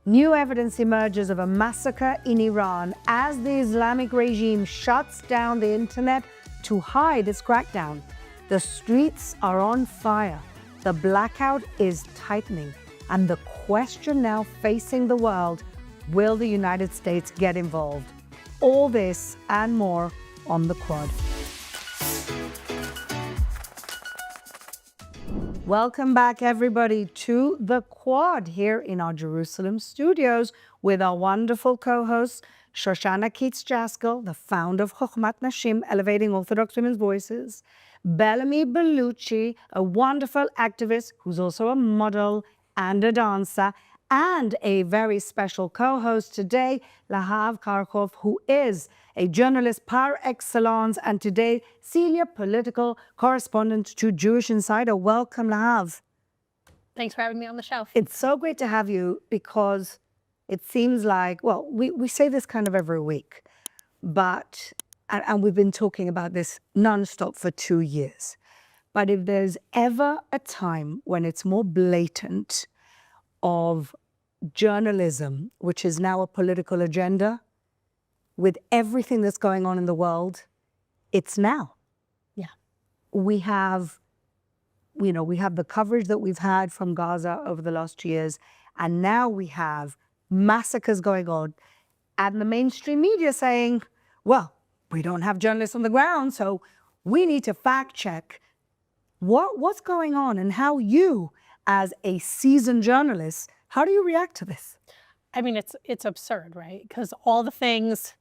New evidence emerges of a massacre in Iran as the Islamic regime shuts down the internet to hide its crackdown. The streets are on fire. The blackout is tightening. And the question now facing the world, will the United States get involved? All this and more on the Quad. Welcome back, everybody, to the Quad here in our Jerusalem studios with our wonderful co-hosts, Shoshana Keats-Jaskell, the founder of Chokhmat Nashim, Elevating Orthodox Women's Voices, Bellamy Bellucci, a wonderful activist who's also a model and a dancer, and a very special co-host today, Lahav Karkov, who is a journalist par excellence, and today, senior political correspondent to Jewish Insider. Welcome, Lahav. Thanks for having me on the show. It's so great to have you because it seems like, well, we say this kind of every week, but, and we've been talking about this nonstop for 2 years. But if there's ever a time when it's more blatant of journalism, which is now a political agenda, with everything that's going on in the world, it's now. Yeah. We have the coverage that we've had from Gaza over the last 2 years, and now we have massacres going on, and the mainstream media saying, well, we don't have journalists on the ground, so we need to fact check what's going on, and how you, as a seasoned journalist, how do you react to this? I mean, it's absurd, right? Because all the things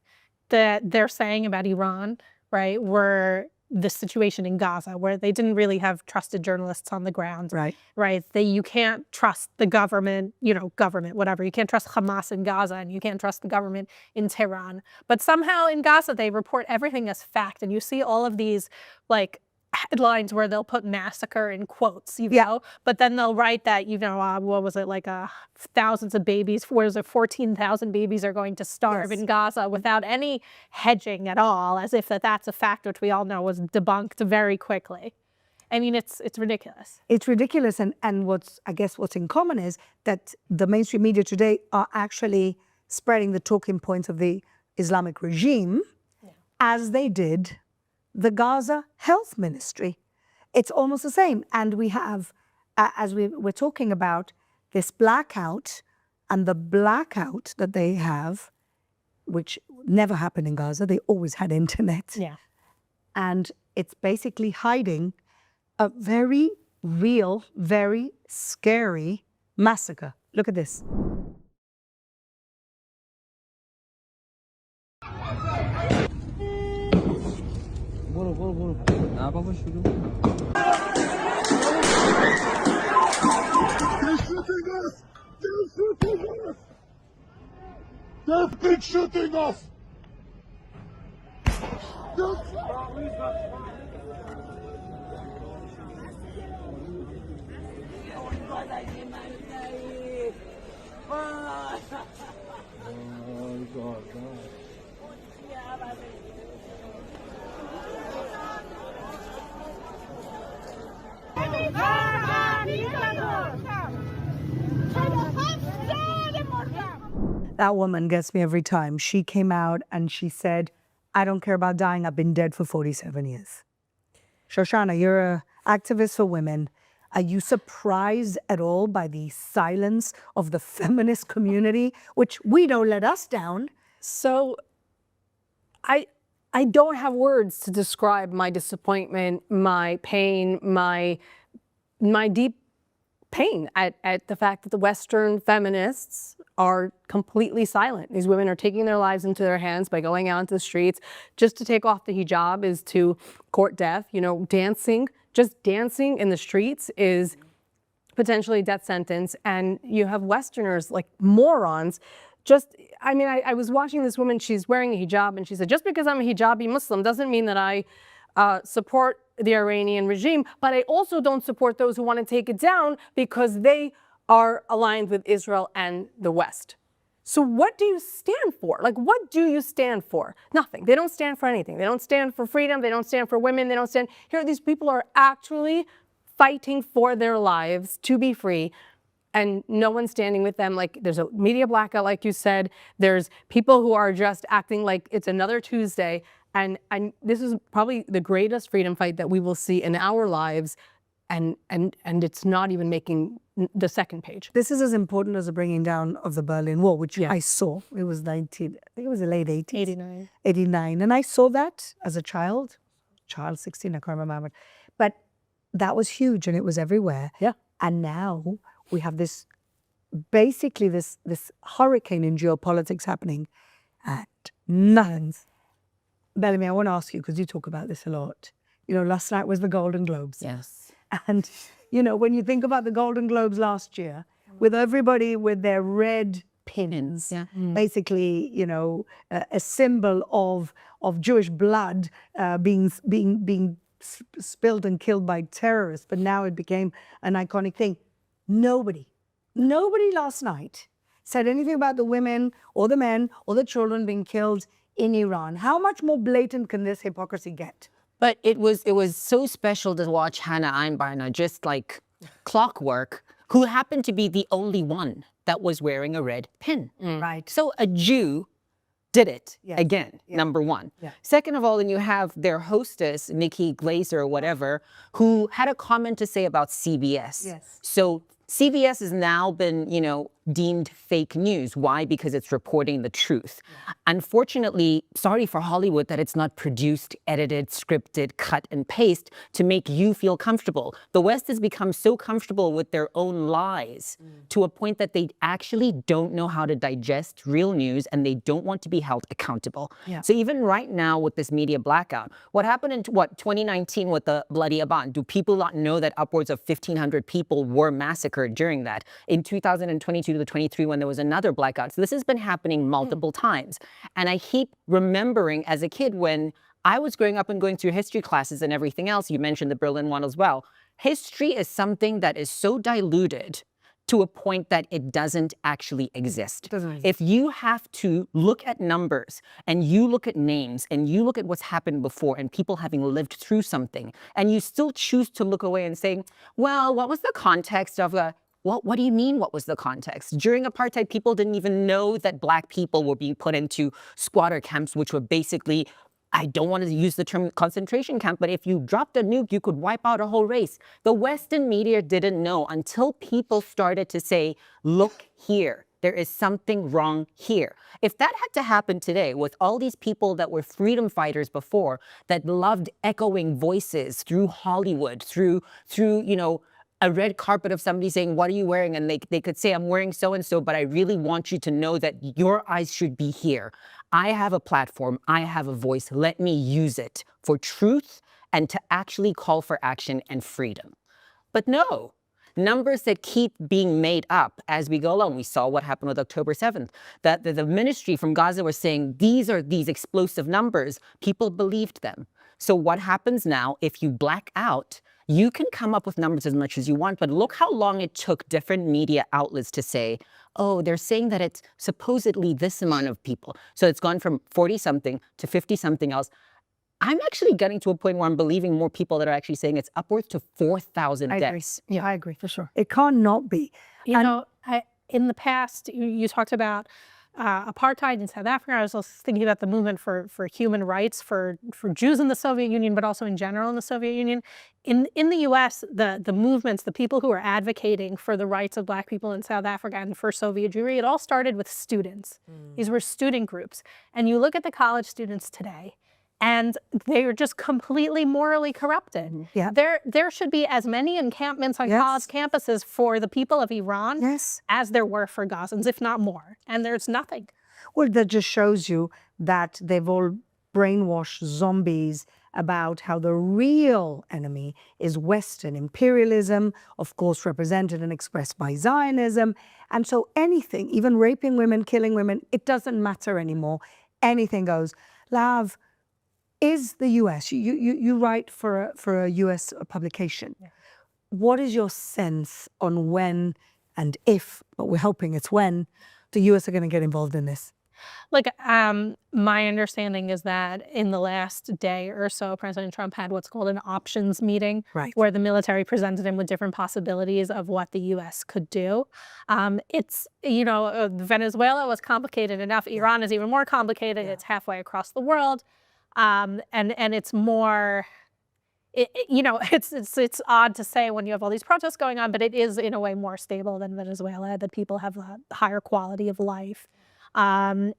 that they're saying about Iran, right, were the situation in Gaza, where they didn't really have trusted journalists on the ground. Right. Right. You can't trust the government, whatever. You can't trust Hamas in Gaza, and you can't trust the government in Tehran. But somehow in Gaza, they report everything as fact. And you see all of these, like, headlines where they'll put massacre in quotes, you know, but then they'll write that, what was it, like thousands of babies, 14,000 babies are going to starve in Gaza without any hedging at all, as if that's a fact, which we all know was debunked very quickly. I mean, it's ridiculous. It's ridiculous. And what's in common is that the mainstream media today are actually spreading the talking points of the Islamic regime as they did the Gaza Health Ministry. It's almost the same. And we have, as we're talking about, this blackout, and the blackout that they have, which never happened in Gaza. They always had internet. Yeah. And it's basically hiding a very real, very scary massacre. Look at this. نه بابا شروع They're shooting us. That woman gets me every time. She came out and she said, I don't care about dying. I've been dead for 47 years. Shoshana, you're an activist for women. Are you surprised at all by the silence of the feminist community, which we don't let us down? So I don't have words to describe my disappointment, my pain, my deep pain at the fact that the Western feminists are completely silent. These women are taking their lives into their hands by going out into the streets. Just to take off the hijab is to court death. Dancing, just dancing in the streets is potentially a death sentence. And you have Westerners, like morons, I was watching this woman, she's wearing a hijab, and she said, just because I'm a hijabi Muslim doesn't mean that I support the Iranian regime, but I also don't support those who want to take it down because they are aligned with Israel and the West. So what do you stand for? Like, what do you stand for? Nothing. They don't stand for anything. They don't stand for freedom. They don't stand for women. They don't stand. Here, these people are actually fighting for their lives to be free. and no one's standing with them. Like, there's a media blackout, like you said. There's people who are just acting like it's another Tuesday. And this is probably the greatest freedom fight that we will see in our lives. And it's not even making the second page. This is as important as the bringing down of the Berlin Wall, which I saw. It was I think it was the late 80s. 89. 89. And I saw that as a child, 16, I can't remember. But that was huge and it was everywhere. Yeah. And now we have this, basically this hurricane in geopolitics happening and nothing's. Bellamy, I want to ask you, because you talk about this a lot. You know, last night was the Golden Globes. Yes. And, you know, when you think about the Golden Globes last year, with everybody with their red pins, basically, you know, a symbol of Jewish blood being spilled and killed by terrorists, but now it became an iconic thing. Nobody last night said anything about the women or the men or the children being killed in Iran. How much more blatant can this hypocrisy get? But it was so special to watch Hannah Einbeiner, just like clockwork, who happened to be the only one that was wearing a red pin. Right. So a Jew did it again, number one. Second of all, then you have their hostess, Nikki Glaser or whatever, who had a comment to say about CBS. Yes. So CBS has now been, you know, deemed fake news. Why? Because it's reporting the truth. Unfortunately, sorry for Hollywood that it's not produced, edited, scripted, cut and paste to make you feel comfortable. The West has become so comfortable with their own lies to a point that they actually don't know how to digest real news and they don't want to be held accountable. So even right now with this media blackout, what happened in 2019 with the Bloody Aban? Do people not know that upwards of 1,500 people were massacred during that? In 2022 to 23 when there was another blackout. So this has been happening multiple times. And I keep remembering as a kid when I was growing up and going through history classes and everything else, you mentioned the Berlin one as well. History is something that is so diluted to a point that it doesn't actually exist. If you have to look at numbers and you look at names and you look at what's happened before and people having lived through something and you still choose to look away and say, well, what was the context of what do you mean, what was the context? During apartheid, people didn't even know that Black people were being put into squatter camps, which were basically, I don't want to use the term concentration camp, but if you dropped a nuke, you could wipe out a whole race. The Western media didn't know until people started to say, look here, there is something wrong here. If that had to happen today with all these people that were freedom fighters before, that loved echoing voices through Hollywood, through you know, a red carpet of somebody saying, what are you wearing? And they could say, I'm wearing so-and-so, but I really want you to know that your eyes should be here. I have a platform. I have a voice. Let me use it for truth and to actually call for action and freedom. But no, numbers that keep being made up as we go along. We saw what happened with October 7th, that the ministry from Gaza was saying, these are these explosive numbers. People believed them. So what happens now if you black out? You can come up with numbers as much as you want, but look how long it took different media outlets to say, oh, they're saying that it's supposedly this amount of people. So it's gone from 40-something to 50-something else. I'm actually getting to a point where I'm believing more people that are actually saying it's upwards to 4,000 deaths. I agree, for sure. It can't not be. You know, in the past, you talked about apartheid in South Africa. I was also thinking about the movement for human rights for Jews in the Soviet Union, but also in general in the Soviet Union. In the US, the movements, the people who are advocating for the rights of Black people in South Africa and for Soviet Jewry, it all started with students. These were student groups. And you look at the college students today, and they are just completely morally corrupted. There should be as many encampments on college campuses for the people of Iran as there were for Gazans, if not more. And there's nothing. Well, that just shows you that they've all brainwashed zombies about how the real enemy is Western imperialism, of course represented and expressed by Zionism. And so anything, even raping women, killing women, it doesn't matter anymore. Anything goes. Lav, is the US, you write for a US publication. What is your sense on when and if, but we're hoping it's when, the US are going to get involved in this? Like, my understanding is that in the last day or so, President Trump had what's called an options meeting, Right. where the military presented him with different possibilities of what the U.S. could do. It's, Venezuela was complicated enough. Iran is even more complicated. It's halfway across the world. And it's more... It's odd to say when you have all these protests going on, but it is in a way more stable than Venezuela, that people have a higher quality of life.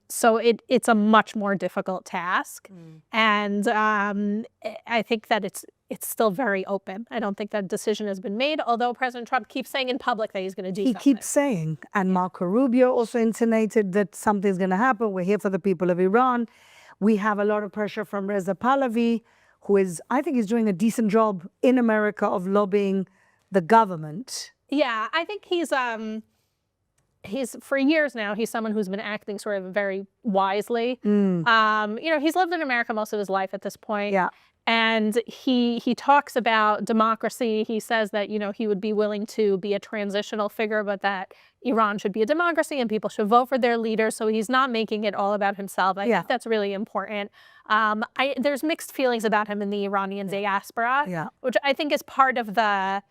So it's a much more difficult task. And I think that it's still very open. I don't think that decision has been made, although President Trump keeps saying in public that he's going to do something. He keeps saying, and Marco Rubio also intimated that something's going to happen. We're here for the people of Iran. We have a lot of pressure from Reza Pahlavi, who I think is doing a decent job in America of lobbying the government. Yeah, I think he's for years now, he's someone who's been acting sort of very wisely. He's lived in America most of his life at this point. Yeah. And he talks about democracy. He says that, he would be willing to be a transitional figure, but that Iran should be a democracy and people should vote for their leader. So he's not making it all about himself. I think that's really important. There's mixed feelings about him in the Iranian diaspora, which I think is part of the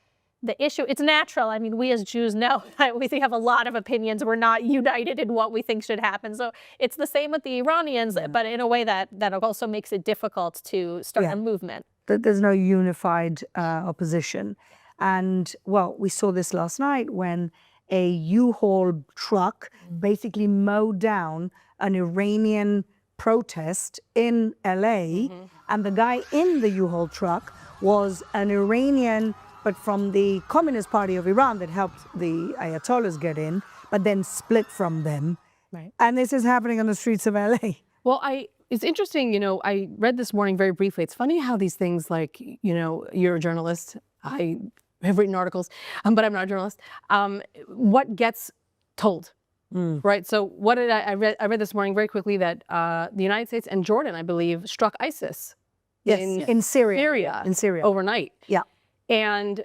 issue. It's natural. I mean, we as Jews know that we have a lot of opinions. We're not united in what we think should happen. So it's the same with the Iranians, but in a way that also makes it difficult to start a movement. There's no unified opposition. And, well, we saw this last night when a U-Haul truck basically mowed down an Iranian protest in LA. And the guy in the U-Haul truck was an Iranian, but from the Communist Party of Iran that helped the Ayatollahs get in, but then split from them. Right. And this is happening on the streets of LA. Well, it's interesting, I read this morning very briefly. It's funny how these things, like, you're a journalist. I have written articles, but I'm not a journalist. What gets told, right? So what did I read this morning very quickly that the United States and Jordan, I believe, struck ISIS in Syria. In Syria. Overnight. Yeah. And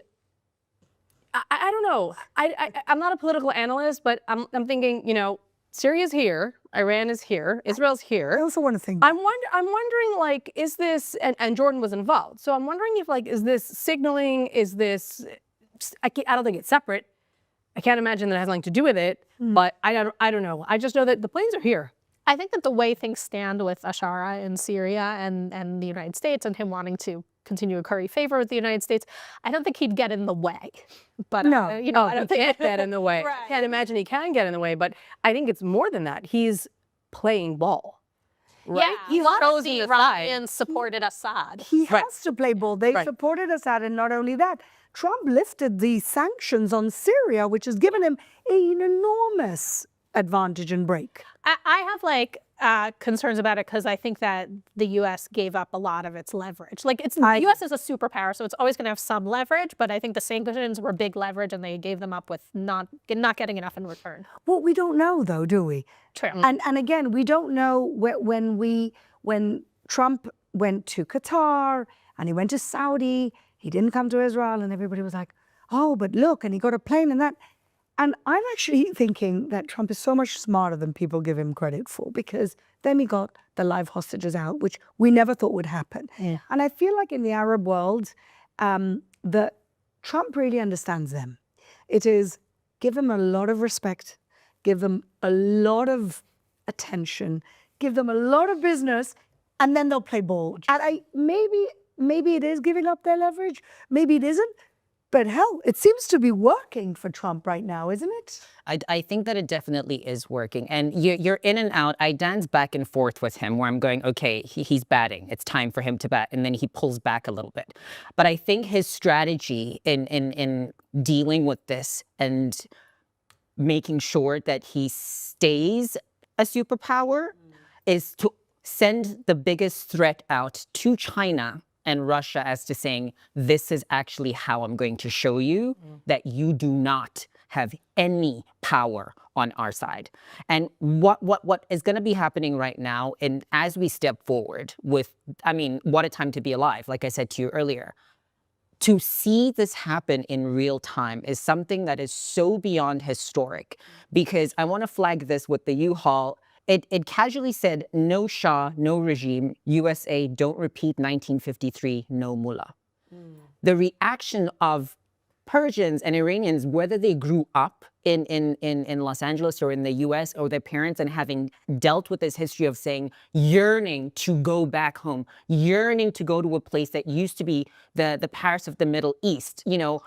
I don't know. I'm not a political analyst, but I'm thinking, Syria's here, Iran is here, Israel's here. I also want to think. I'm wondering, like, is this, and Jordan was involved. So I'm wondering if, like, is this signaling? Is this? I don't think it's separate. I can't imagine that it has nothing to do with it. But I don't know. I just know that the planes are here. I think that the way things stand with Ashara in Syria and the United States and him wanting to continue to curry favor with the United States, I don't think he'd get in the way. But no, I don't think he can't get in the way. Right. I can't imagine he can get in the way. But I think it's more than that. He's playing ball. Right? Yeah, a lot of the Iranians supported Assad. He has to play ball. They Right. supported Assad, and not only that, Trump lifted the sanctions on Syria, which has given him an enormous advantage and break. I have concerns about it because I think that the U.S. gave up a lot of its leverage. Like, the U.S. is a superpower, so it's always going to have some leverage. But I think the sanctions were big leverage, and they gave them up with not getting enough in return. Well, we don't know, though, do we? True. And again, we don't know when Trump went to Qatar and he went to Saudi, he didn't come to Israel, and everybody was like, oh, but look, and he got a plane and that. And I'm actually thinking that Trump is so much smarter than people give him credit for, because then he got the live hostages out, which we never thought would happen. Yeah. And I feel like in the Arab world, that Trump really understands them. It is give them a lot of respect, give them a lot of attention, give them a lot of business, and then they'll play ball. And maybe it is giving up their leverage, maybe it isn't. But hell, it seems to be working for Trump right now, isn't it? I think that it definitely is working. And you're in and out. I dance back and forth with him where I'm going, okay, he's batting. It's time for him to bat. And then he pulls back a little bit. But I think his strategy in dealing with this and making sure that he stays a superpower is to send the biggest threat out to China and Russia as to saying, this is actually how I'm going to show you that you do not have any power on our side. And what is going to be happening right now, and as we step forward with, what a time to be alive, like I said to you earlier, to see this happen in real time is something that is so beyond historic, because I want to flag this with the U-Haul. it casually said, no Shah, no regime, USA, don't repeat 1953, no mullah. The reaction of Persians and Iranians, whether they grew up in Los Angeles or in the US, or their parents, and having dealt with this history of saying, yearning to go back home, yearning to go to a place that used to be the Paris of the Middle East, you know,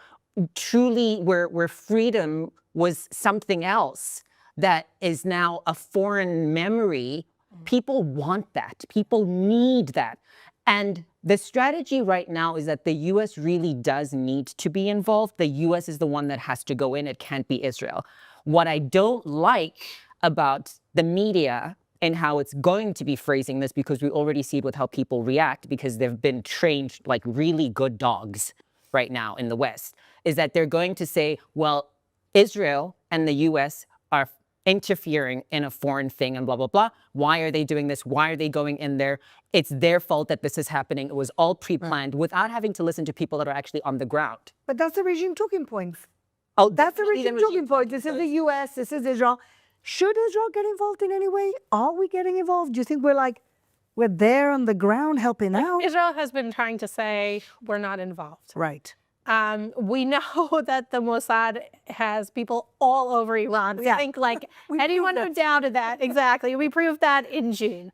truly where freedom was something else that is now a foreign memory. People want that. People need that. And the strategy right now is that the U.S. really does need to be involved. The U.S. is the one that has to go in. It can't be Israel. What I don't like about the media and how it's going to be phrasing this, because we already see it with how people react, because they've been trained like really good dogs right now in the West, is that they're going to say, well, Israel and the U.S. are interfering in a foreign thing and blah, blah, blah. Why are they doing this? Why are they going in there? It's their fault that this is happening. It was all pre-planned without having to listen to people that are actually on the ground. But that's the regime talking point. Oh, That's the regime talking point. This is the US, this is Israel. Should Israel get involved in any way? Are we getting involved? Do you think we're there on the ground helping out? Israel has been trying to say we're not involved. Right. We know that the Mossad has people all over Iran. Yeah. I think like We anyone proved who doubted that, exactly. We proved that in June.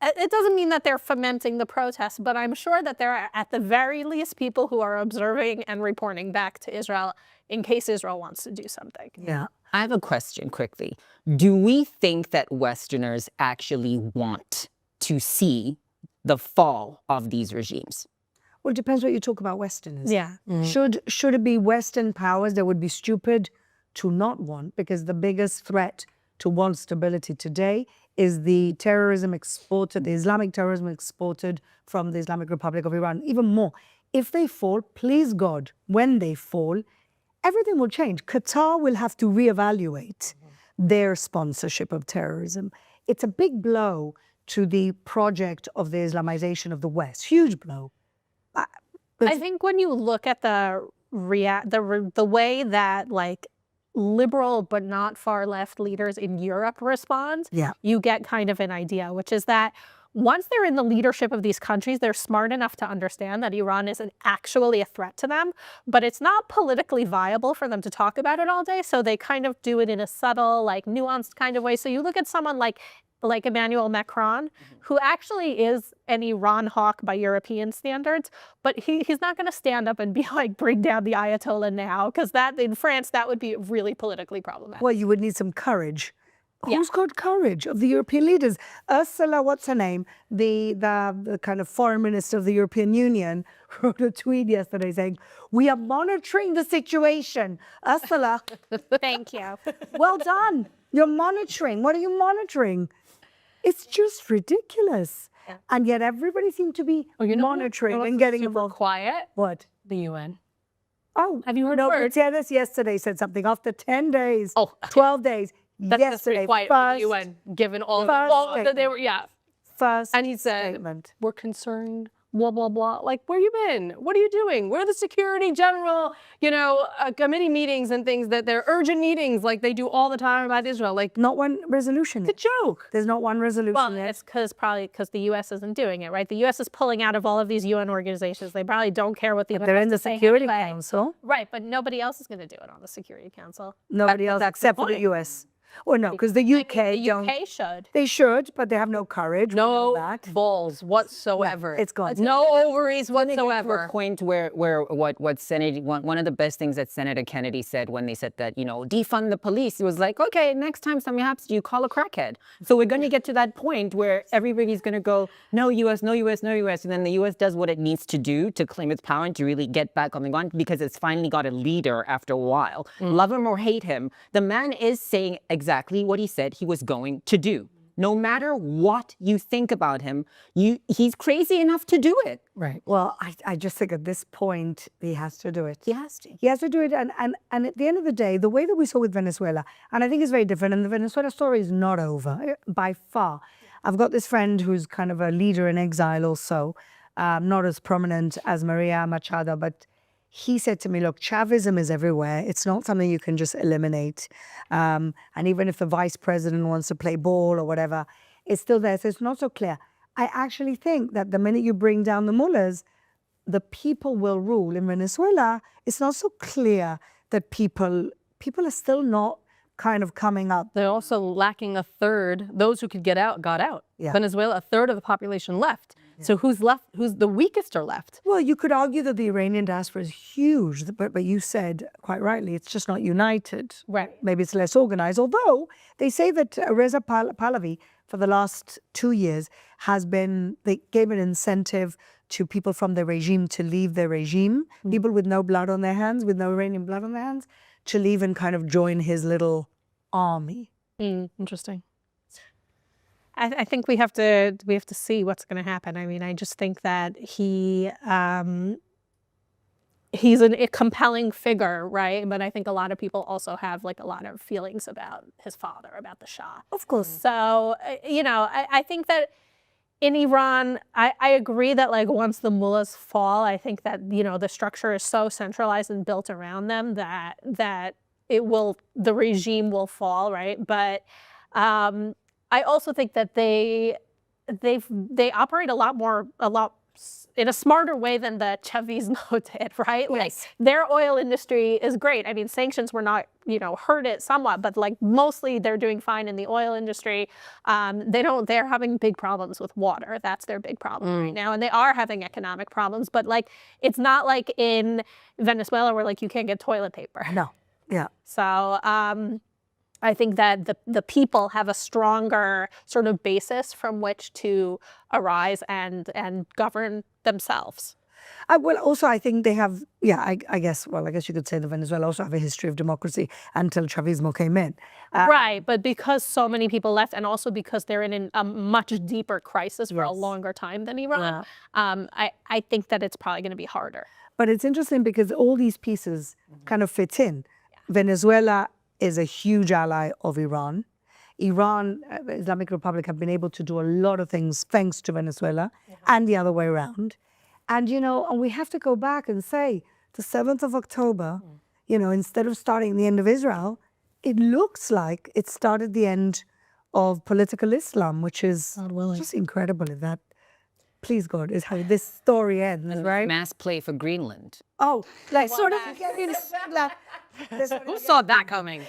It doesn't mean that they're fomenting the protests, but I'm sure that there are at the very least people who are observing and reporting back to Israel in case Israel wants to do something. Yeah. I have a question quickly. Do we think that Westerners actually want to see the fall of these regimes? Well, it depends what you talk about Westerners. Yeah. Should it be Western powers that would be stupid to not want? Because the biggest threat to world stability today is the terrorism exported, the Islamic terrorism exported from the Islamic Republic of Iran. Even more, if they fall, please God, when they fall, everything will change. Qatar will have to reevaluate their sponsorship of terrorism. It's a big blow to the project of the Islamization of the West. Huge blow. I think when you look at the way that like liberal but not far left leaders in Europe respond, Yeah. you get kind of an idea, which is that once they're in the leadership of these countries, they're smart enough to understand that Iran isn't actually a threat to them, but it's not politically viable for them to talk about it all day. So they kind of do it in a subtle, like nuanced kind of way. So you look at someone like Emmanuel Macron, who actually is an Iran hawk by European standards, but he's not going to stand up and be like, bring down the Ayatollah now, because that in France, that would be really politically problematic. Well, you would need some courage. Yeah. Who's got courage of the European leaders? Ursula, what's her name? The kind of foreign minister of the European Union wrote a tweet yesterday saying, we are monitoring the situation. Ursula, Thank you. well done. You're monitoring. What are you monitoring? It's just ridiculous. Yeah. And yet everybody seemed to be monitoring and getting involved. Quiet. What? The UN. Oh, Have you heard no, word? Guterres yesterday said something. After 10 days, Oh, 12 days, That's just yesterday, pretty quiet for the first, UN, given all first that they were. Yeah. first And he said, statement. we're concerned, blah, blah, blah. Like, where you been? What are you doing? Where are the security general, committee meetings and things that they're urgent meetings like they do all the time about Israel? Like, Not one resolution. it's a joke. There's not one resolution Well, yet. it's probably because the U.S. isn't doing it, right? The U.S. is pulling out of all of these UN organizations. They probably don't care what the UN They're has in to the say Security anyway. Council. Right, but nobody else is going to do it on the Security Council. Nobody else that's the except for the point. US. Or no, because the UK The don't. UK should. They should, but they have no courage. We know No that. balls whatsoever. it's gone. No ovaries To a whatsoever. point where what Senator, one of the best things that Senator Kennedy said when they said that, defund the police, it was like, okay, next time something happens to you, call a crackhead. So we're going to get to that point where everybody's going to go, no US, no US, no US. And then the US does what it needs to do to claim its power and to really get back on the ground because it's finally got a leader after a while. Love him or hate him, the man is saying exactly what he said he was going to do. No matter what you think about him, he's crazy enough to do it. Right. Well, I just think at this point, he has to do it. He has to. He has to do it. And at the end of the day, the way that we saw with Venezuela, and I think it's very different, and the Venezuela story is not over by far. I've got this friend who's kind of a leader in exile also, not as prominent as Maria Machado, but he said to me, look, Chavism is everywhere. It's not something you can just eliminate. And even if the vice president wants to play ball or whatever, it's still there. So it's not so clear. I actually think that the minute you bring down the mullahs, the people will rule. In Venezuela, it's not so clear that people are still not kind of coming up. They're also lacking a third. Those who could get out got out. Yeah. Venezuela, a third of the population left. So who's left? Who's the weakest are left? Well, you could argue that the Iranian diaspora is huge, but you said quite rightly, it's just not united. Right. Maybe it's less organized. Although they say that Reza Pahlavi, for the last 2 years, they gave an incentive to people from the regime to leave the regime, people with no blood on their hands, with no Iranian blood on their hands, to leave and kind of join his little army. Interesting. I think we have to see what's going to happen. I mean, I just think that he's a compelling figure, right? But I think a lot of people also have like a lot of feelings about his father, about the Shah. Of course. So, I think that in Iran, I agree that like once the mullahs fall, I think that, the structure is so centralized and built around them that the regime will fall, right? But I also think that they operate a lot in a smarter way than the Chavismo did, right? Yes. Like their oil industry is great. I mean, sanctions were not, hurt it somewhat, but like mostly they're doing fine in the oil industry. They're having big problems with water. That's their big problem right now. And they are having economic problems, but like, it's not like in Venezuela where like you can't get toilet paper. No. Yeah. So, I think that the people have a stronger sort of basis from which to arise and govern themselves. Well, also, I think they have, I guess you could say that Venezuela also have a history of democracy until Chavismo came in. Right, but because so many people left and also because they're in a much deeper crisis for a longer time than Iran, I think that it's probably going to be harder. But it's interesting because all these pieces kind of fit in. Venezuela is a huge ally of Iran. Iran, the Islamic Republic, have been able to do a lot of things thanks to Venezuela and the other way around. And, and we have to go back and say the 7th of October, instead of starting the end of Israel, it looks like it started the end of political Islam, which is just incredible. If that, please God, is how this story ends, right? Mass play for Greenland. Oh, like sort of getting Who saw that coming?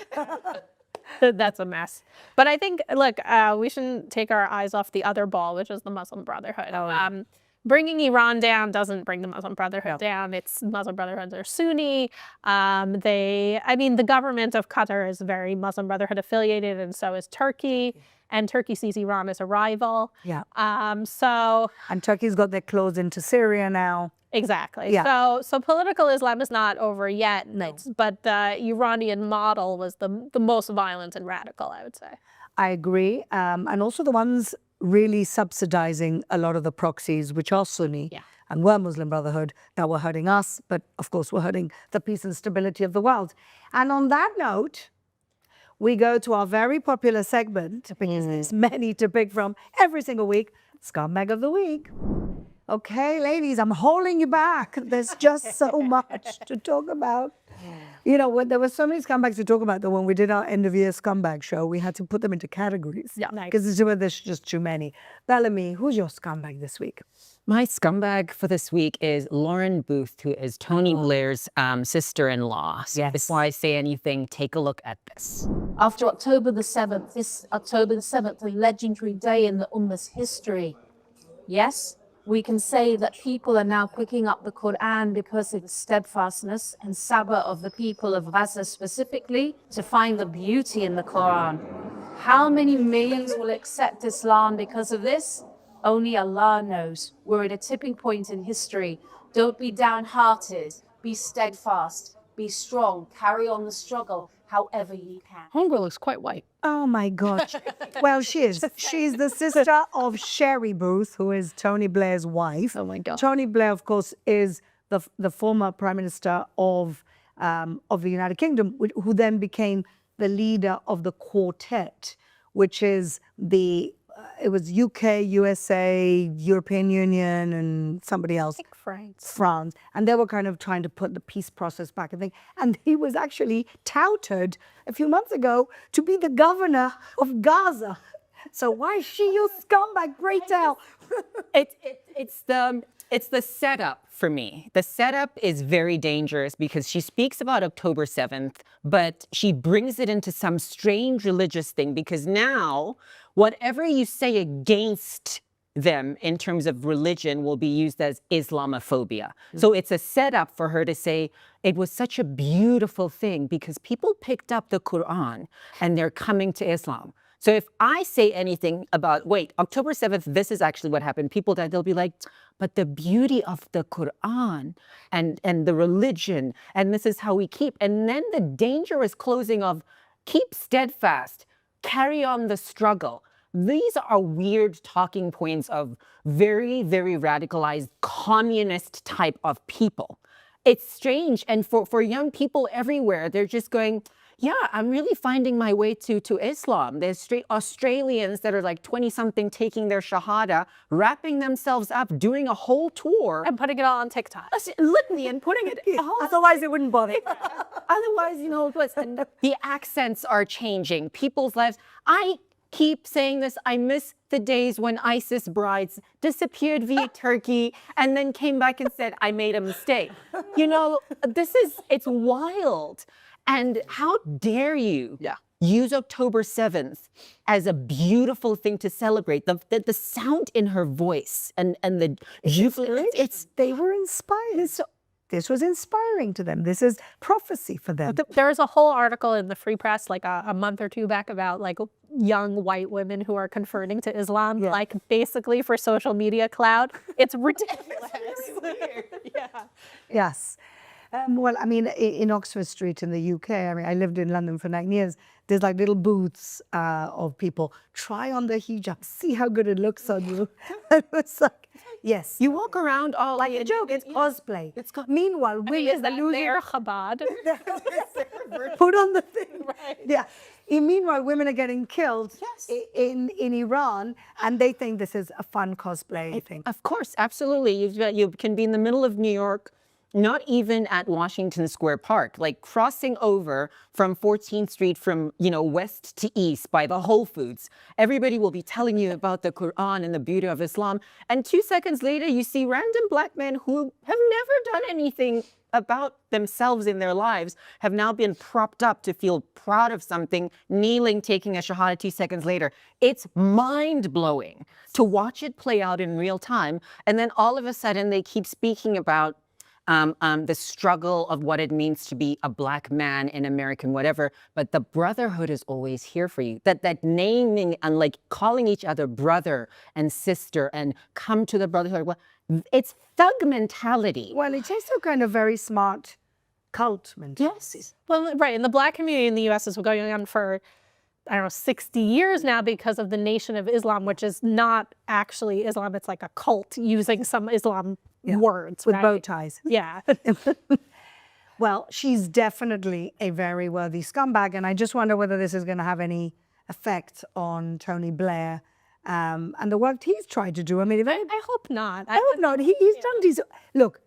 That's a mess. But I think, look, we shouldn't take our eyes off the other ball, which is the Muslim Brotherhood. Bringing Iran down doesn't bring the Muslim Brotherhood down. It's Muslim Brotherhood are Sunni. The government of Qatar is very Muslim Brotherhood affiliated, and so is Turkey. And Turkey sees Iran as a rival. Yeah. And Turkey's got their claws into Syria now. Exactly. Yeah. So political Islam is not over yet, but the Iranian model was the most violent and radical, I would say. I agree. And also the ones really subsidizing a lot of the proxies, which are Sunni and were Muslim Brotherhood, that were hurting us, but of course were hurting the peace and stability of the world. And on that note, we go to our very popular segment, because there's many to pick from every single week, Scumbag of the Week. Okay, ladies, I'm holding you back. There's just so much to talk about. When there were so many scumbags to talk about that when we did our end of year scumbag show, we had to put them into categories. Yeah, nice. Because there's just too many. Bellamy, who's your scumbag this week? My scumbag for this week is Lauren Booth, who is Tony Blair's sister-in-law. So Yes. before I say anything, take a look at this. After October the 7th, this October the 7th, a legendary day in the Ummah's history. Yes, we can say that people are now picking up the Quran because of the steadfastness and sabr of the people of Gaza specifically to find the beauty in the Quran. How many millions will accept Islam because of this? Only Allah knows. We're at a tipping point in history. Don't be downhearted. Be steadfast. Be strong. Carry on the struggle however you can. Homegirl looks quite white. Oh my gosh. Well, she is. She's the sister of Sherry Booth, who is Tony Blair's wife. Oh my God. Tony Blair, of course, is the former Prime Minister of the United Kingdom, who then became the leader of the Quartet, which is the it was UK, USA, European Union, and somebody else. I think France. France, and they were kind of trying to put the peace process back, I think. And he was actually touted a few months ago to be the governor of Gaza. So why is she, you scumbag? Great tell. It's the setup for me. The setup is very dangerous because she speaks about October 7th, but she brings it into some strange religious thing because now whatever you say against them in terms of religion will be used as Islamophobia. So it's a setup for her to say it was such a beautiful thing because people picked up the Quran and they're coming to Islam. So if I say anything about, wait, October 7th, this is actually what happened, people died, they'll be like, but the beauty of the Quran and the religion, and this is how we keep. And then the dangerous closing of keep steadfast, carry on the struggle. These are weird talking points of very, very radicalized communist type of people. It's strange. And for young people everywhere, they're just going, yeah, I'm really finding my way to Islam. There's straight Australians that are like 20-something taking their shahada, wrapping themselves up, doing a whole tour. And putting it all on TikTok. Litany and putting it all. Otherwise, it wouldn't bother. Otherwise, you know, and the accents are changing. People's lives. I keep saying this. I miss the days when ISIS brides disappeared via Turkey and then came back and said, I made a mistake. You know, it's wild. And how dare you use October 7th as a beautiful thing to celebrate? The sound in her voice and the They were inspired. This was inspiring to them. This is prophecy for them. There was a whole article in the Free Press like a month or two back about like young white women who are converting to Islam, like basically for social media clout. It's ridiculous. Yes. Well, I mean, in Oxford Street in the UK, I mean, I lived in London for 9 years. There's like little booths of people try on the hijab, see how good it looks on you. It's like, yes. You walk around all Like a joke, it's cosplay. Meanwhile, women Is that their Chabad? put on the thing. Right. Yeah. Meanwhile, women are getting killed in Iran, and they think this is a fun cosplay thing. Of course, absolutely. You can be in the middle of New York, not even at Washington Square Park, like crossing over from 14th Street from, you know, west to east by the Whole Foods. Everybody will be telling you about the Quran and the beauty of Islam. And 2 seconds later, you see random black men who have never done anything about themselves in their lives, have now been propped up to feel proud of something, kneeling, taking a shahada 2 seconds later. It's mind-blowing to watch it play out in real time. And then all of a sudden, they keep speaking about the struggle of what it means to be a black man in American whatever, but the brotherhood is always here for you. That naming and like calling each other brother and sister and come to the brotherhood. Well, it's thug mentality. Well, it's also kind of very smart cult mentality. Yes. Well, right. And the black community in the U.S. is going on for, I don't know, 60 years now because of the Nation of Islam, which is not actually Islam. It's like a cult using some Islam words. With right? bow ties. Yeah. Well, she's definitely a very worthy scumbag, and I just wonder whether this is going to have any effect on Tony Blair and the work he's tried to do. I mean, I hope not. I hope not. He's done these. Look,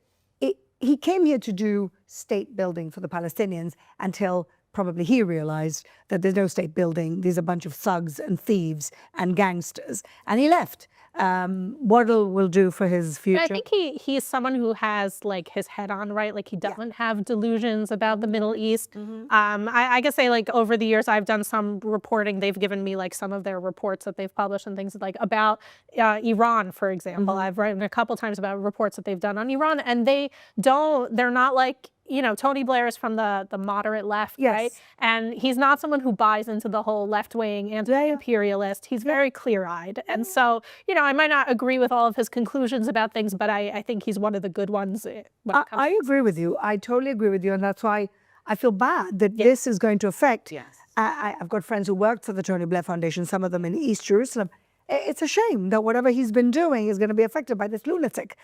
he came here to do state building for the Palestinians until probably he realized that there's no state building. There's a bunch of thugs and thieves and gangsters, and he left. What will do for his future? I think he's someone who has like his head on right. Like he doesn't have delusions about the Middle East. I guess like over the years I've done some reporting. They've given me like some of their reports that they've published and things like about Iran, for example. I've written a couple times about reports that they've done on Iran, and they're not like, you know, Tony Blair is from the moderate left, right? And he's not someone who buys into the whole left-wing anti-imperialist. He's very clear-eyed. And so, you know, I might not agree with all of his conclusions about things, but I think he's one of the good ones. I agree with you. I totally agree with you. And that's why I feel bad that this is going to affect. I've got friends who worked for the Tony Blair Foundation, some of them in East Jerusalem. It's a shame that whatever he's been doing is going to be affected by this lunatic.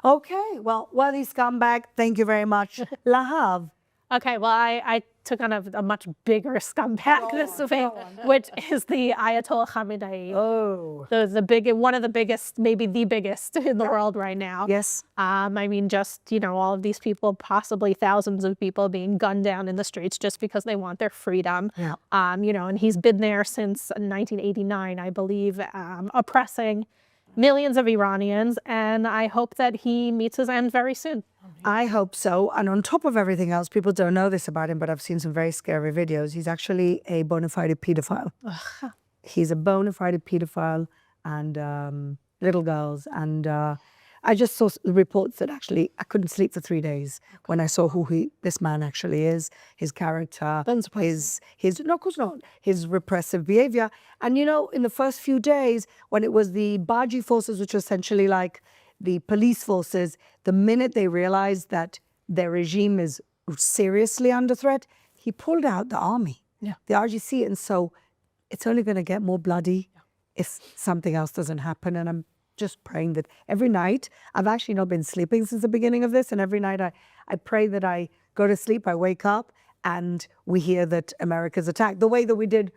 Okay, well, worthy scumbag, thank you very much. Lahav. Okay, well, I took on a much bigger scumbag this week, which is the Ayatollah Khamenei. Oh. One of the biggest, maybe the biggest in the world right now. Yes. I mean, just, all of these people, possibly thousands of people being gunned down in the streets just because they want their freedom. Yeah. And he's been there since 1989, I believe, oppressing millions of Iranians, and I hope that he meets his end very soon. I hope so. And on top of everything else, people don't know this about him, but I've seen some very scary videos. He's actually a bona fide pedophile. He's a bona fide pedophile and little girls. And I just saw reports that actually I couldn't sleep for 3 days when I saw who this man actually is, his character, no, of course not, his repressive behavior. And in the first few days, when it was the Baji forces, which are essentially like the police forces, the minute they realized that their regime is seriously under threat, he pulled out the army, the IRGC. And so it's only going to get more bloody if something else doesn't happen. And I'm just praying that every night, I've actually not been sleeping since the beginning of this, and every night I pray that I go to sleep, I wake up, and we hear that America's attacked, the way that we did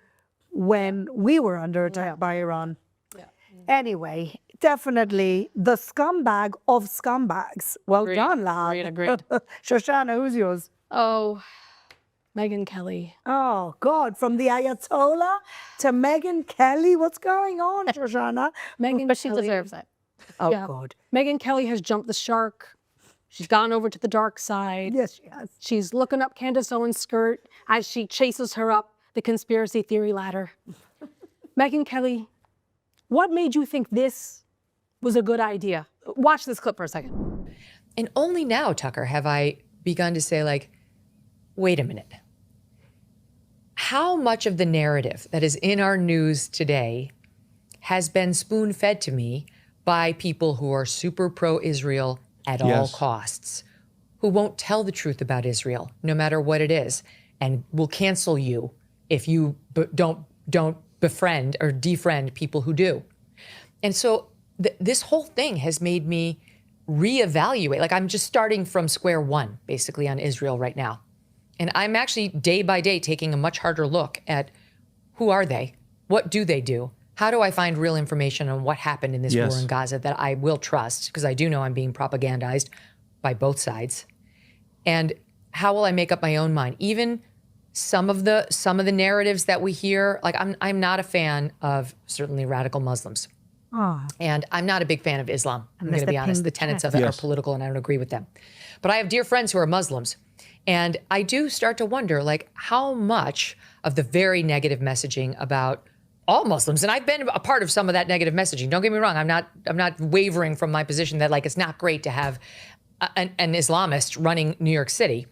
when we were under attack by Iran. Anyway, definitely the scumbag of scumbags. Well done, lad. Agreed. Shoshana, who's yours? Oh, Megyn Kelly. Oh, God, from the Ayatollah to Megyn Kelly. What's going on, Shoshana? But she deserves it. Oh, God. Megyn Kelly has jumped the shark. She's gone over to the dark side. Yes, she has. She's looking up Candace Owens' skirt as she chases her up the conspiracy theory ladder. Megyn Kelly, what made you think this was a good idea? Watch this clip for a second. And only now, Tucker, have I begun to say, wait a minute. How much of the narrative that is in our news today has been spoon-fed to me by people who are super pro-Israel at all costs, who won't tell the truth about Israel, no matter what it is, and will cancel you if you don't befriend or defriend people who do. And so this whole thing has made me reevaluate. I'm just starting from square one, basically, on Israel right now. And I'm actually day by day taking a much harder look at who are they? What do they do? How do I find real information on what happened in this war in Gaza that I will trust? Because I do know I'm being propagandized by both sides. And how will I make up my own mind? Even some of the narratives that we hear, I'm not a fan of certainly radical Muslims. And I'm not a big fan of Islam. I'm going to be honest. The tenets of it are political and I don't agree with them. But I have dear friends who are Muslims. And I do start to wonder, how much of the very negative messaging about all Muslims, and I've been a part of some of that negative messaging. Don't get me wrong. I'm not wavering from my position that it's not great to have an Islamist running New York City.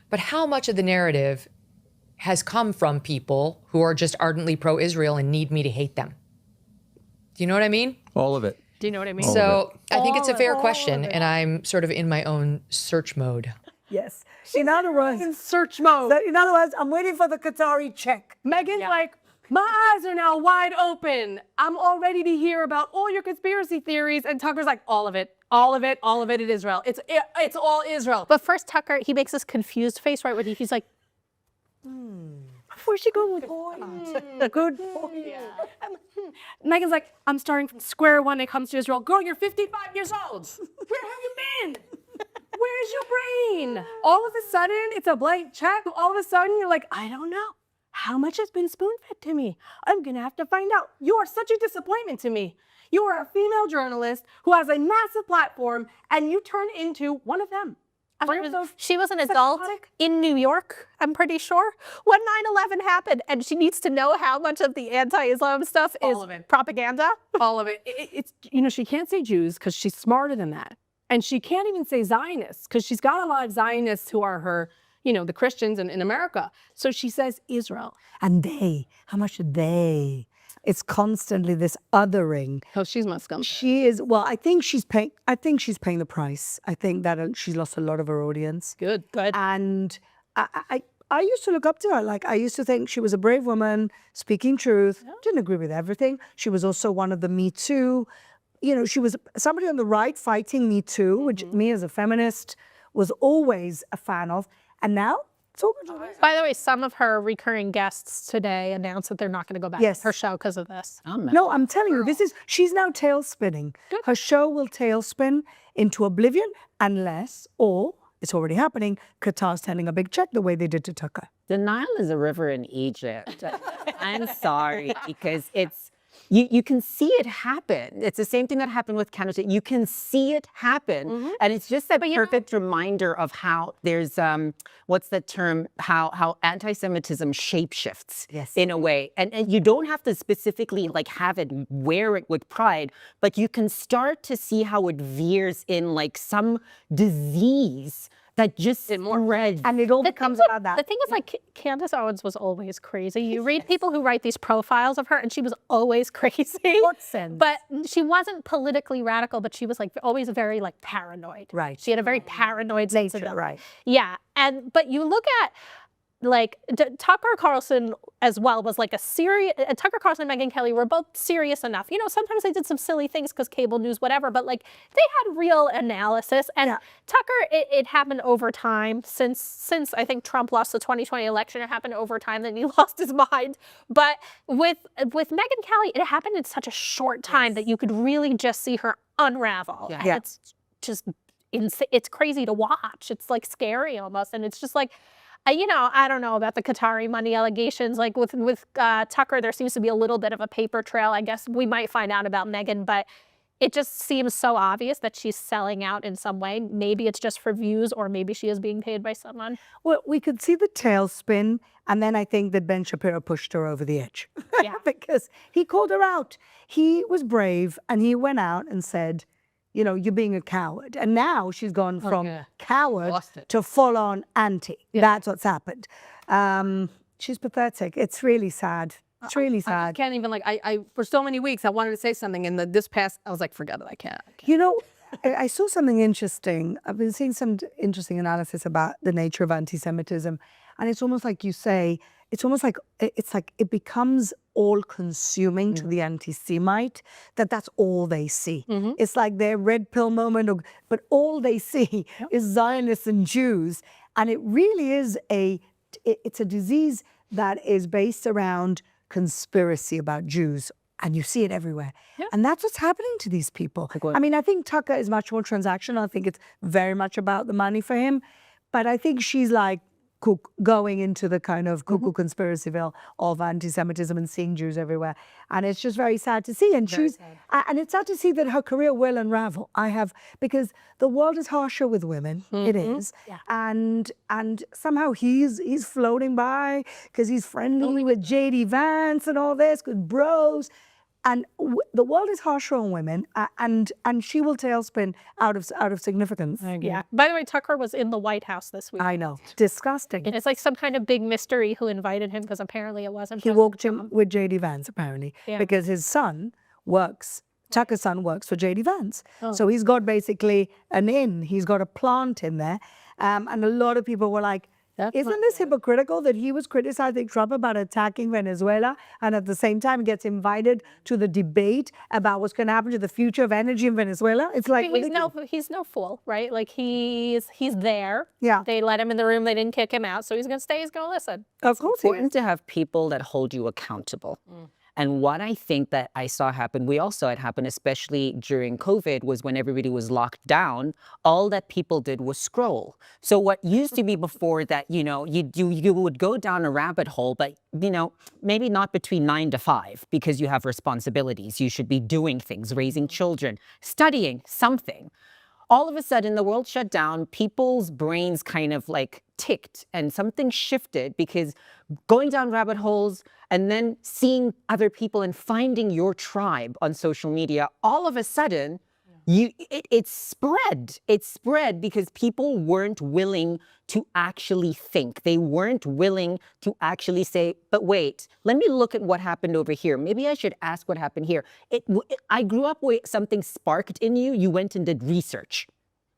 But how much of the narrative has come from people who are just ardently pro-Israel and need me to hate them? Do you know what I mean? All of it. Do you know what I mean? So I think it's a fair question, and I'm sort of in my own search mode. Yes. In other words, In search mode. I'm waiting for the Qatari check. Megan's my eyes are now wide open. I'm all ready to hear about all your conspiracy theories. And Tucker's like, all of it in Israel. It's all Israel. But first, Tucker, he makes this confused face right when he's like, Where's she going with point? Good point. Megan's like, I'm starting from square one when it comes to Israel. Girl, you're 55 years old. Where have you been? Where's your brain? All of a sudden, it's a blank check. All of a sudden, you're like, I don't know. How much has been spoon-fed to me? I'm going to have to find out. You are such a disappointment to me. You are a female journalist who has a massive platform, and you turn into one of them. She was an adult in New York, I'm pretty sure, when 9/11 happened, and she needs to know how much of the anti-Islam stuff is propaganda. All of it. It's she can't say Jews because she's smarter than that. And she can't even say Zionists because she's got a lot of Zionists who are her, the Christians in America. So she says Israel. And they, how much are they? It's constantly this othering. Oh, she's my scum. She is, I think she's paying the price. I think that she's lost a lot of her audience. Good. And I used to look up to her. I used to think she was a brave woman, speaking truth, didn't agree with everything. She was also one of the Me Too. She was somebody on the right fighting Me Too, which me as a feminist was always a fan of. And now So much. By the way, some of her recurring guests today announced that they're not going to go back Yes. to her show because of this. No, I'm telling you, she's now tail spinning. Her show will tailspin into oblivion unless, or it's already happening, Qatar's sending a big check the way they did to Tucker. The Nile is a river in Egypt. I'm sorry, because you can see it happen. It's the same thing that happened with Canada. You can see it happen. And it's just a perfect reminder of how there's, what's the term, how anti-Semitism shapeshifts in a way. And you don't have to specifically like have it, wear it with pride, but you can start to see how it veers in like some disease that just spreads. And it all becomes about that. The thing is, like, Candace Owens was always crazy. You read people who write these profiles of her, and she was always crazy. What sense? But she wasn't politically radical, but she was like always very like paranoid. Right. She had a very paranoid sensibility. Right. Yeah. But you look at like Tucker Carlson as well was like a serious, Tucker Carlson and Megyn Kelly were both serious enough. You know, sometimes they did some silly things because cable news, whatever, but like they had real analysis. And Tucker, it happened over time. Since I think Trump lost the 2020 election, it happened over time, then he lost his mind. But with Megyn Kelly, it happened in such a short time that you could really just see her unravel. And it's just insane. It's crazy to watch. It's like scary almost. And it's just like, you know, I don't know about the Qatari money allegations. Like with Tucker, there seems to be a little bit of a paper trail. I guess we might find out about Megyn, but it just seems so obvious that she's selling out in some way. Maybe it's just for views, or maybe she is being paid by someone. Well, we could see the tailspin, and then I think that Ben Shapiro pushed her over the edge. Yeah. Because he called her out. He was brave, and he went out and said, you know, you're being a coward. And now she's gone from coward to full-on anti. That's what's happened. She's pathetic. It's really sad. It's really sad. I can't even, like, I for so many weeks, I wanted to say something, and this past, I was like, forget it, I can't. You know, I saw something interesting. I've been seeing some interesting analysis about the nature of anti-Semitism. And it's almost like you say, it's almost like, it becomes all-consuming to the anti-Semite, that's all they see. It's like their red pill moment, but all they see is Zionists and Jews. And it really is it's a disease that is based around conspiracy about Jews. And you see it everywhere. And that's what's happening to these people. I mean, I think Tucker is much more transactional. I think it's very much about the money for him. But I think she's like going into the kind of cuckoo conspiracyville of anti-Semitism and seeing Jews everywhere. And it's just very sad to see. And and it's sad to see that her career will unravel. Because the world is harsher with women. It is. And somehow he's floating by because he's friendly with J.D. Vance and all this, good bros. And the world is harsher on women, and she will tailspin out of significance. Yeah. By the way, Tucker was in the White House this week. I know. Disgusting. And it's like some kind of big mystery who invited him, because apparently it wasn't. He walked him with J.D. Vance, apparently, because his son Tucker's son works for J.D. Vance. So he's got basically an inn. He's got a plant in there. And a lot of people were like, isn't this hypocritical that he was criticizing Trump about attacking Venezuela, and at the same time gets invited to the debate about what's going to happen to the future of energy in Venezuela? It's like he's no fool, right? Like he's there. Yeah. They let him in the room. They didn't kick him out, so he's going to stay. He's going to listen. Of course, it's important to have people that hold you accountable. And what I think that I saw happen, we all saw it happen, especially during COVID, was when everybody was locked down, all that people did was scroll. So what used to be before that, you know, you would go down a rabbit hole, but, you know, maybe not between 9 to 5 because you have responsibilities. You should be doing things, raising children, studying something. All of a sudden, the world shut down, people's brains kind of like ticked, and something shifted, because going down rabbit holes and then seeing other people and finding your tribe on social media, all of a sudden, it spread. It spread because people weren't willing to actually think. They weren't willing to actually say, but wait, let me look at what happened over here. Maybe I should ask what happened here. I grew up with something sparked in you. You went and did research.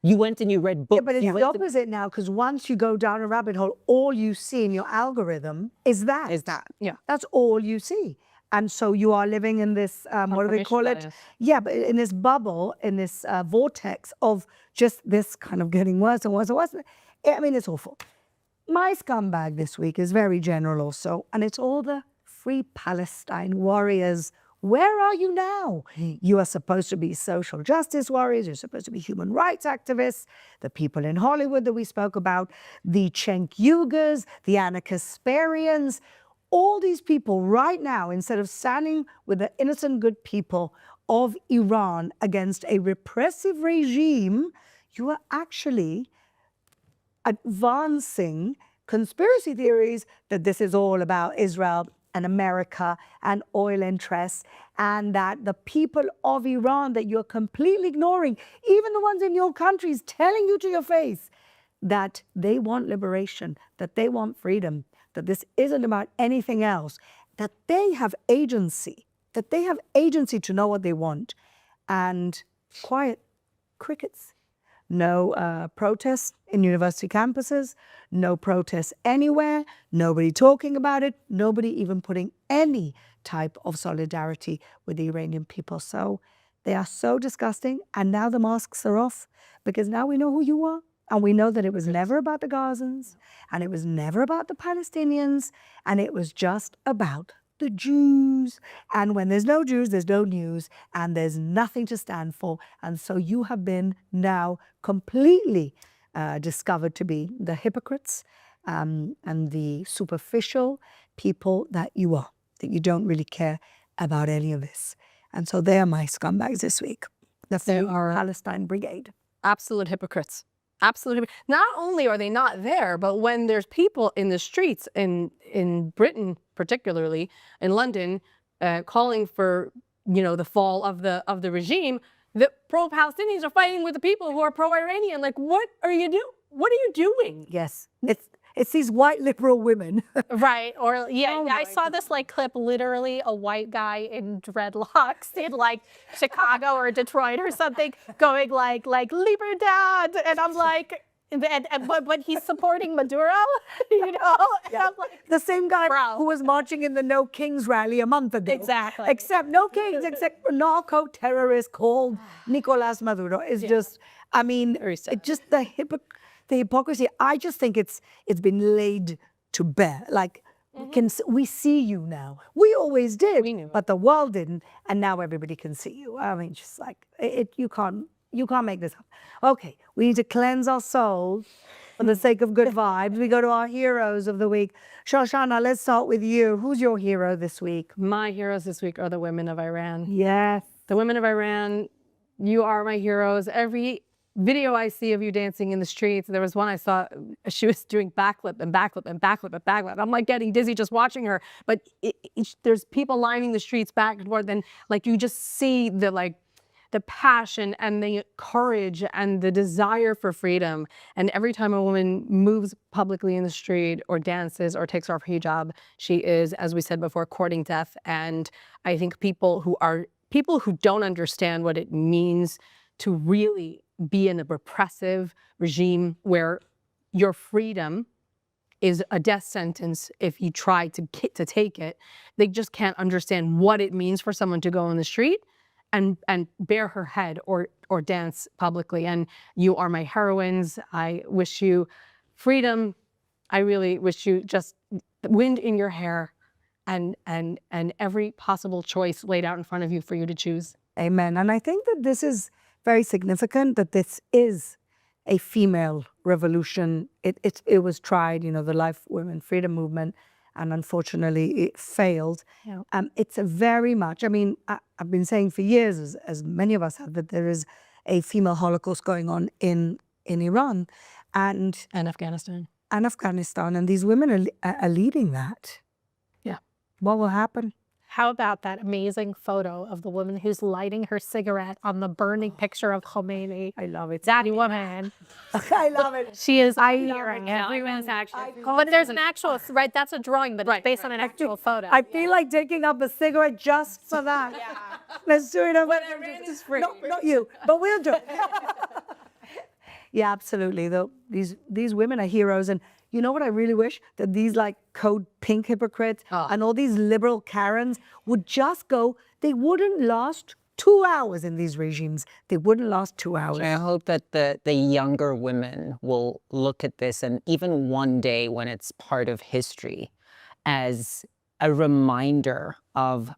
You went and you read books. Yeah, but it's the opposite now, because once you go down a rabbit hole, all you see in your algorithm is that. Yeah. That's all you see. And so you are living in this, what do they call it? bias. Yeah, but in this bubble, in this vortex of just this kind of getting worse and worse and worse. I mean, it's awful. My scumbag this week is very general also, and it's all the Free Palestine warriors. Where are you now? You are supposed to be social justice warriors. You're supposed to be human rights activists. The people in Hollywood that we spoke about, the Cenk Uygurs, the Anna Kasparians, all these people right now, instead of standing with the innocent good people of Iran against a repressive regime, you are actually advancing conspiracy theories that this is all about Israel and America and oil interests, and that the people of Iran that you're completely ignoring, even the ones in your countries telling you to your face that they want liberation, that they want freedom, that this isn't about anything else, that they have agency, to know what they want. And quiet crickets. No protests in university campuses, no protests anywhere, nobody talking about it, nobody even putting any type of solidarity with the Iranian people. So they are so disgusting. And now the masks are off, because now we know who you are. And we know that it was never about the Gazans, and it was never about the Palestinians, and it was just about the Jews. And when there's no Jews, there's no news, and there's nothing to stand for. And so you have been now completely discovered to be the hypocrites and the superficial people that you are, that you don't really care about any of this. And so they are my scumbags this week. The Free Palestine Brigade. Absolute hypocrites. Absolutely. Not only are they not there, but when there's people in the streets in Britain, particularly in London, calling for, you know, the fall of the regime, the pro-Palestinians are fighting with the people who are pro-Iranian. Like, what are you doing? Yes, it's these white liberal women. Right. Or yeah, Oh I saw this like clip, literally a white guy in dreadlocks in like Chicago or Detroit or something going like Libertad. And I'm like, but he's supporting Maduro, you know? And I'm like, The same guy Bro. who was marching in the No Kings rally a month ago. Exactly. Except no kings, except a narco-terrorist called Nicolas Maduro. It's just, I mean, it's just the hypocrisy. I just think it's been laid to bear. Like, we see you now. We always did, but the world didn't, and now everybody can see you. I mean, just like, you can't make this up. Okay, we need to cleanse our souls for the sake of good vibes. We go to our heroes of the week. Shoshana, let's start with you. Who's your hero this week? My heroes this week are the women of Iran. Yes. The women of Iran, you are my heroes. Every video I see of you dancing in the streets, there was one I saw, she was doing backflip and backflip and backflip and backflip. I'm like getting dizzy just watching her, but there's people lining the streets back and forth, and like you just see the passion and the courage and the desire for freedom. And every time a woman moves publicly in the street or dances or takes off her hijab, she is, as we said before, courting death. And I think people who don't understand what it means to really be in a repressive regime where your freedom is a death sentence if you try to take it, they just can't understand what it means for someone to go in the street and bare her head or dance publicly. And you are my heroines. I wish you freedom. I really wish you just wind in your hair and every possible choice laid out in front of you for you to choose. Amen. And I think that this is very significant, that this is a female revolution. It was tried, you know, the Life, Women, Freedom movement, and unfortunately it failed. Yeah. It's a very much, I mean, I've been saying for years, as many of us have, that there is a female Holocaust going on in Iran and Afghanistan. And these women are leading that. Yeah. What will happen? How about that amazing photo of the woman who's lighting her cigarette on the burning picture of Khomeini? I love it. That woman. I love it. She is hearing everyone's actually. But there's an actual, right, that's a drawing, but it's based on an actual photo. I feel like taking up a cigarette just for that. Yeah. Let's do it. When Iran is free. No, not you, but we'll do it. Yeah, absolutely. Though these women are heroes, and you know what I really wish? That these like code pink hypocrites and all these liberal Karens would just go, they wouldn't last 2 hours in these regimes. They wouldn't last 2 hours. I hope that the younger women will look at this, and even one day when it's part of history, as a reminder of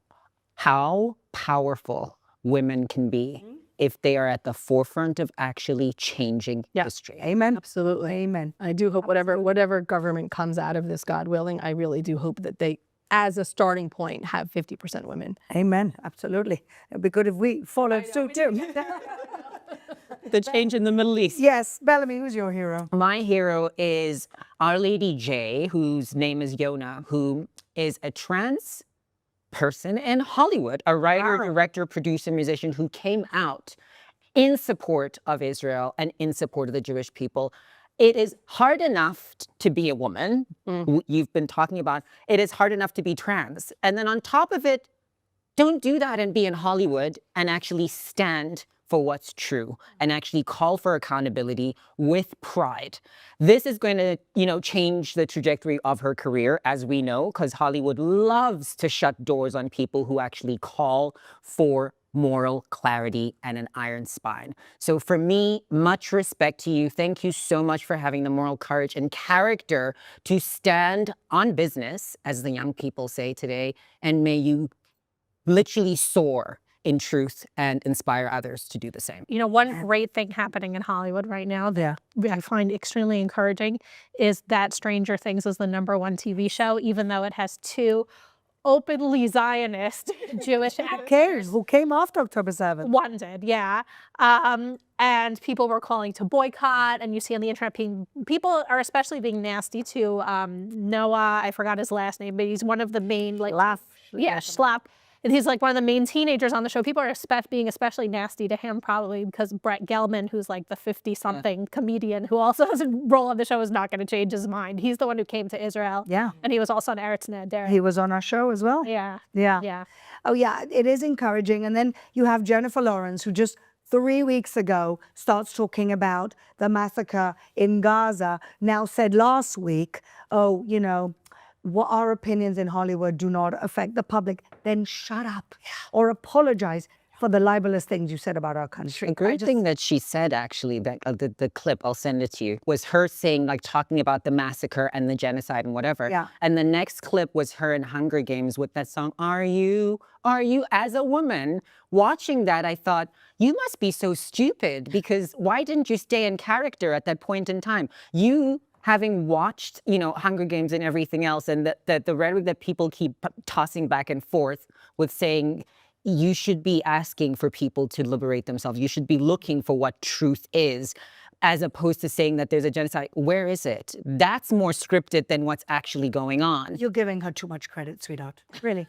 how powerful women can be if they are at the forefront of actually changing history. Amen. Absolutely. Amen. I do hope whatever government comes out of this, God willing, I really do hope that they, as a starting point, have 50% women. Amen. Absolutely. It'd be good if we followed suit too. The change in the Middle East. Yes. Bellamy, who's your hero? My hero is Our Lady J, whose name is Yona, who is a trans person in Hollywood, a writer, director, producer, musician who came out in support of Israel and in support of the Jewish people. It is hard enough to be a woman. You've been talking about it is hard enough to be trans. And then on top of it, don't do that and be in Hollywood and actually stand for what's true and actually call for accountability with pride. This is going to, change the trajectory of her career, as we know, because Hollywood loves to shut doors on people who actually call for moral clarity and an iron spine. So for me, much respect to you. Thank you so much for having the moral courage and character to stand on business, as the young people say today, and may you literally soar in truth and inspire others to do the same. One great thing happening in Hollywood right now that I find extremely encouraging is that Stranger Things is the #1 TV show, even though it has 2 openly Zionist Jewish actors. Who came after October 7th? One did, yeah. And people were calling to boycott, and you see on the internet, people are especially being nasty to Noah. I forgot his last name, but he's one of the main, Schlapp. And he's like one of the main teenagers on the show. People are being especially nasty to him, probably because Brett Gelman, who's like the 50-something comedian who also has a role on the show, is not going to change his mind. He's the one who came to Israel. Yeah. And he was also on Eretz Nehederet. He was on our show as well. Yeah. Yeah. Yeah. Oh, yeah. It is encouraging. And then you have Jennifer Lawrence, who just 3 weeks ago starts talking about the massacre in Gaza, now said last week, what our opinions in Hollywood do not affect the public, then shut up or apologize for the libelous things you said about our country. A great thing that she said, actually, that the clip, I'll send it to you, was her saying, talking about the massacre and the genocide and whatever. Yeah. And the next clip was her in Hunger Games with that song, Are You? As a woman, watching that, I thought, you must be so stupid, because why didn't you stay in character at that point in time? You, having watched, Hunger Games and everything else, and the rhetoric that people keep tossing back and forth with saying, you should be asking for people to liberate themselves. You should be looking for what truth is, as opposed to saying that there's a genocide. Where is it? That's more scripted than what's actually going on. You're giving her too much credit, sweetheart. Really.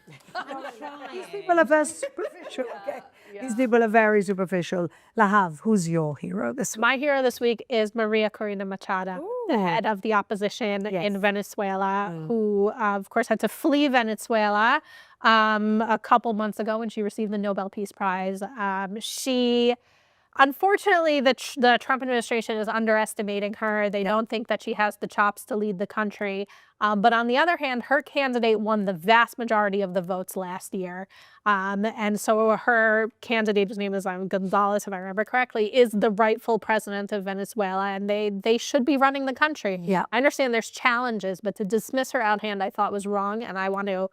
These people are very superficial. Okay? These people are very superficial. Lahav, who's your hero this week? My hero this week is Maria Corina Machado, the head of the opposition in Venezuela, who, of course, had to flee Venezuela a couple months ago when she received the Nobel Peace Prize. Unfortunately, the Trump administration is underestimating her. They don't think that she has the chops to lead the country. But on the other hand, her candidate won the vast majority of the votes last year. And so her candidate, whose name is Gonzalez, if I remember correctly, is the rightful president of Venezuela. And they should be running the country. Yeah. I understand there's challenges, but to dismiss her out hand, I thought was wrong. And I want to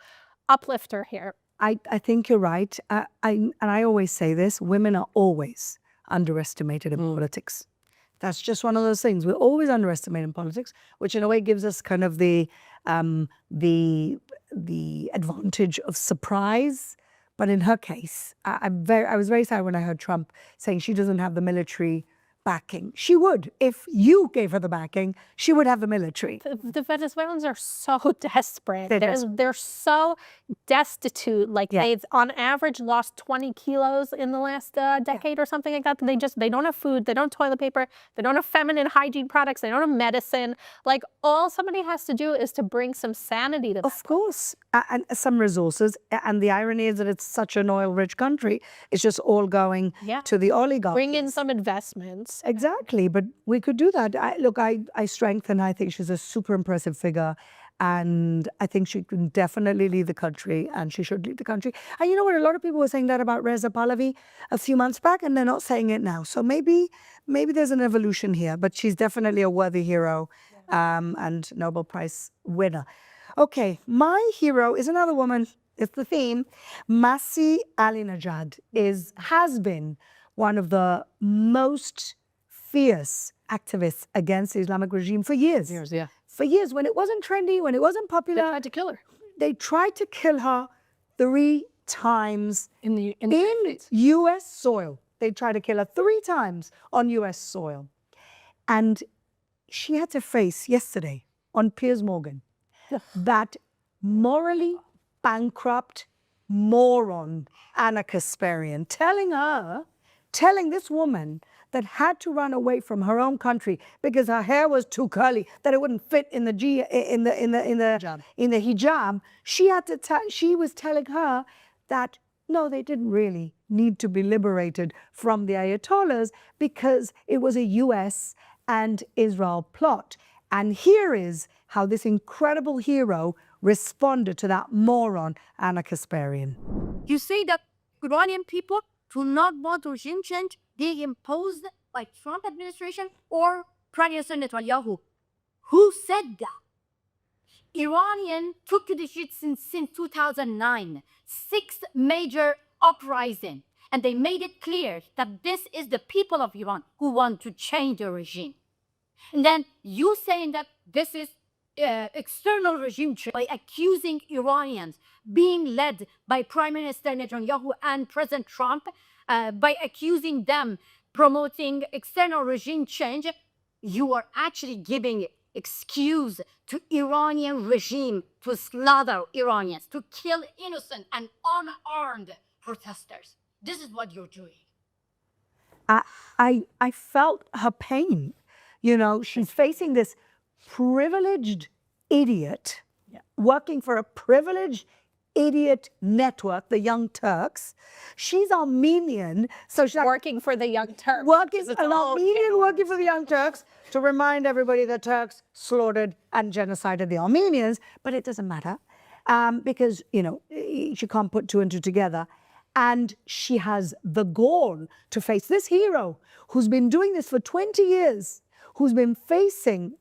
uplift her here. I think you're right. And I always say this, women are always underestimated in politics. That's just one of those things. We're always underestimated in politics, which in a way gives us kind of the advantage of surprise. But in her case, I was very sad when I heard Trump saying she doesn't have the military backing. She would. If you gave her the backing, she would have the military. The Venezuelans are so desperate. They're so destitute. They've on average lost 20 kilos in the last decade or something like that. They don't have food. They don't have toilet paper. They don't have feminine hygiene products. They don't have medicine. All somebody has to do is to bring some sanity to that. Of course. And some resources. And the irony is that it's such an oil-rich country. It's just all going to the oligarchs. Bring in some investments. Exactly, but we could do that. I strengthen. I think she's a super impressive figure. And I think she can definitely leave the country, and she should leave the country. And you know what? A lot of people were saying that about Reza Pahlavi a few months back, and they're not saying it now. So maybe there's an evolution here, but she's definitely a worthy hero and Nobel Prize winner. Okay, my hero is another woman. It's the theme. Masih Alinejad has been one of the most fierce activists against the Islamic regime for years. Yeah. For years, when it wasn't trendy, when it wasn't popular. They tried to kill her. They tried to kill her 3 times In the U.S. soil. They tried to kill her 3 times on U.S. soil. And she had to face yesterday on Piers Morgan that morally bankrupt moron, Anna Kasparian, telling this woman that had to run away from her own country because her hair was too curly, that it wouldn't fit in the hijab. She was telling her that no, they didn't really need to be liberated from the Ayatollahs because it was a US and Israel plot. And here is how this incredible hero responded to that moron, Anna Kasparian. You say that Iranian people do not want regime change being imposed by Trump administration or Prime Minister Netanyahu. Who said that? Iranian took to the streets since 2009, 6 major uprising, and they made it clear that this is the people of Iran who want to change the regime. And then you saying that this is external regime change by accusing Iranians being led by Prime Minister Netanyahu and President Trump, by accusing them promoting external regime change, you are actually giving excuse to Iranian regime to slaughter Iranians, to kill innocent and unarmed protesters. This is what you're doing. I felt her pain. You know, she's facing this privileged idiot working for a privileged idiot network, the Young Turks. She's Armenian, so she's Working for the Young Turks. an Armenian working for the Young Turks to remind everybody the Turks slaughtered and genocided the Armenians, but it doesn't matter because, you know, she can't put 2 and 2 together. And she has the gall to face this hero who's been doing this for 20 years, who's been facing,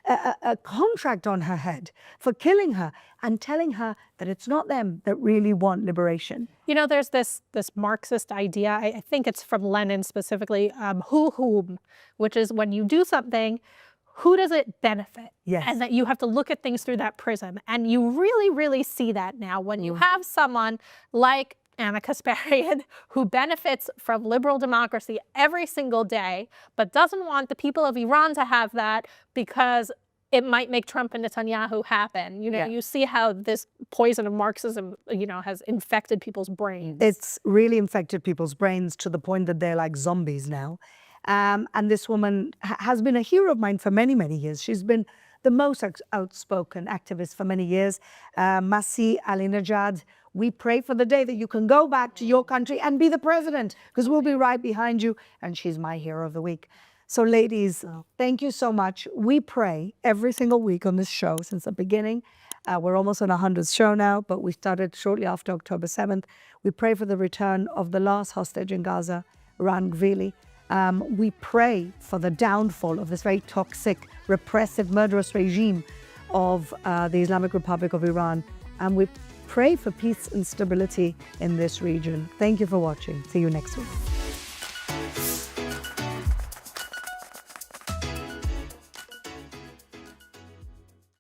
a contract on her head for killing her and telling her that it's not them that really want liberation. You know, there's this Marxist idea, I think it's from Lenin specifically, whom, which is when you do something, who does it benefit? Yes. And that you have to look at things through that prism. And you really, really see that now when you have someone like Anna Kasparian, who benefits from liberal democracy every single day, but doesn't want the people of Iran to have that because it might make Trump and Netanyahu happen. You know, you see how this poison of Marxism, has infected people's brains. It's really infected people's brains to the point that they're like zombies now. And this woman has been a hero of mine for many, many years. She's been the most outspoken activist for many years. Masih Alinejad, we pray for the day that you can go back to your country and be the president, because we'll be right behind you. And she's my hero of the week. So ladies, thank you so much. We pray every single week on this show since the beginning. We're almost on our 100th show now, but we started shortly after October 7th. We pray for the return of the last hostage in Gaza, Ran Gvili. We pray for the downfall of this very toxic, repressive, murderous regime of the Islamic Republic of Iran. And we pray for peace and stability in this region. Thank you for watching. See you next week.